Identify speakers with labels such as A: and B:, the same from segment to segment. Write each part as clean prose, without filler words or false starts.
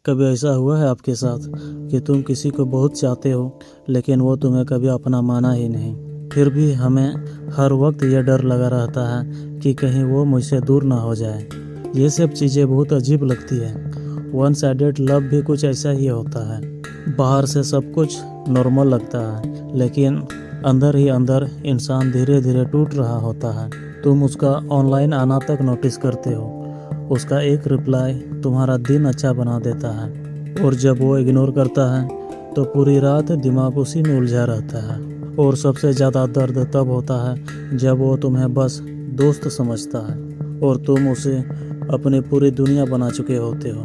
A: कभी ऐसा हुआ है आपके साथ कि तुम किसी को बहुत चाहते हो लेकिन वो तुम्हें कभी अपना माना ही नहीं, फिर भी हमें हर वक्त ये डर लगा रहता है कि कहीं वो मुझसे दूर ना हो जाए। ये सब चीज़ें बहुत अजीब लगती है। वन साइडेड लव भी कुछ ऐसा ही होता है। बाहर से सब कुछ नॉर्मल लगता है लेकिन अंदर ही अंदर इंसान धीरे धीरे टूट रहा होता है। तुम उसका ऑनलाइन आना तक नोटिस करते हो, उसका एक रिप्लाई तुम्हारा दिन अच्छा बना देता है, और जब वो इग्नोर करता है तो पूरी रात दिमाग उसी में उलझा रहता है। और सबसे ज़्यादा दर्द तब होता है जब वो तुम्हें बस दोस्त समझता है और तुम उसे अपनी पूरी दुनिया बना चुके होते हो।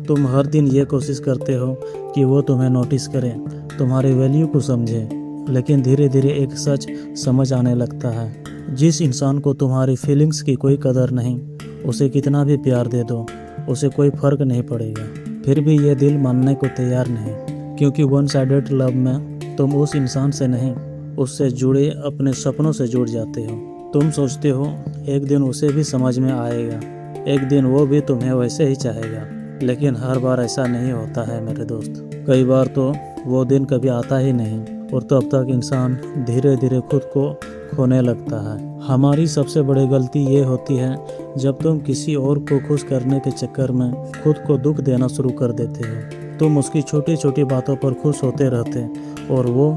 A: तुम हर दिन ये कोशिश करते हो कि वो तुम्हें नोटिस करे, तुम्हारी वैल्यू को समझे, लेकिन धीरे धीरे एक सच समझ आने लगता है। जिस इंसान को तुम्हारी फीलिंग्स की कोई कदर नहीं, उसे कितना भी प्यार दे दो उसे कोई फर्क नहीं पड़ेगा। फिर भी ये दिल मानने को तैयार नहीं, क्योंकि वन साइडेड लव में तुम उस इंसान से नहीं, उससे जुड़े अपने सपनों से जुड़ जाते हो। तुम सोचते हो एक दिन उसे भी समझ में आएगा, एक दिन वो भी तुम्हें वैसे ही चाहेगा, लेकिन हर बार ऐसा नहीं होता है मेरे दोस्त। कई बार तो वो दिन कभी आता ही नहीं, और तब तक इंसान धीरे धीरे खुद को खोने लगता है। हमारी सबसे बड़ी गलती ये होती है जब तुम किसी और को खुश करने के चक्कर में खुद को दुख देना शुरू कर देते हो। तुम उसकी छोटी छोटी बातों पर खुश होते रहते और वो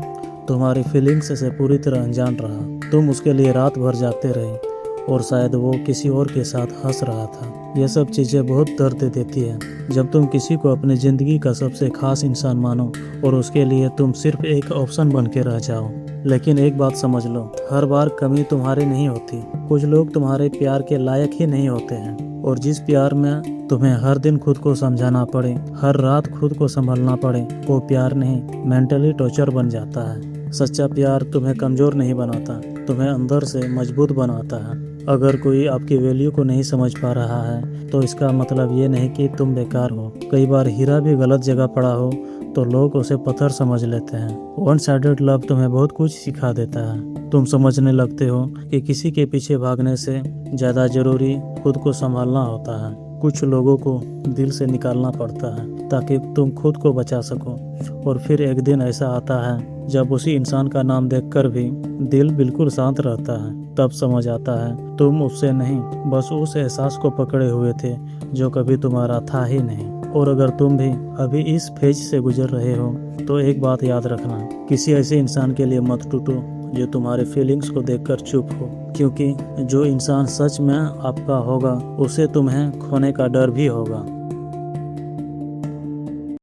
A: तुम्हारी फीलिंग्स से पूरी तरह अनजान रहा। तुम उसके लिए रात भर जागते रहे और शायद वो किसी और के साथ हंस रहा था। यह सब चीज़ें बहुत दर्द देती है जब तुम किसी को अपनी ज़िंदगी का सबसे खास इंसान मानो और उसके लिए तुम सिर्फ एक ऑप्शन बन के रह जाओ। लेकिन एक बात समझ लो, हर बार कमी तुम्हारी नहीं होती। कुछ लोग तुम्हारे प्यार के लायक ही नहीं होते हैं, और जिस प्यार में तुम्हें हर दिन खुद को समझाना पड़े, हर रात खुद को संभालना पड़े, वो प्यार नहीं, मेंटली टॉर्चर बन जाता है। सच्चा प्यार तुम्हें कमज़ोर नहीं बनाता, तुम्हें अंदर से मजबूत बनाता है। अगर कोई आपकी वैल्यू को नहीं समझ पा रहा है तो इसका मतलब ये नहीं कि तुम बेकार हो। कई बार हीरा भी गलत जगह पड़ा हो तो लोग उसे पत्थर समझ लेते हैं। वन साइडेड लव तुम्हें बहुत कुछ सिखा देता है। तुम समझने लगते हो कि किसी के पीछे भागने से ज़्यादा जरूरी खुद को संभालना होता है। कुछ लोगों को दिल से निकालना पड़ता है ताकि तुम खुद को बचा सको, और फिर एक दिन ऐसा आता है जब उसी इंसान का नाम देखकर भी दिल बिल्कुल शांत रहता है। तब समझ आता है तुम उससे नहीं, बस उस एहसास को पकड़े हुए थे जो कभी तुम्हारा था ही नहीं। और अगर तुम भी अभी इस फेज से गुजर रहे हो तो एक बात याद रखना, किसी ऐसे इंसान के लिए मत टूटो जो तुम्हारे फीलिंग्स को देखकर चुप हो, क्योंकि जो इंसान सच में आपका होगा उसे तुम्हें खोने का डर भी होगा।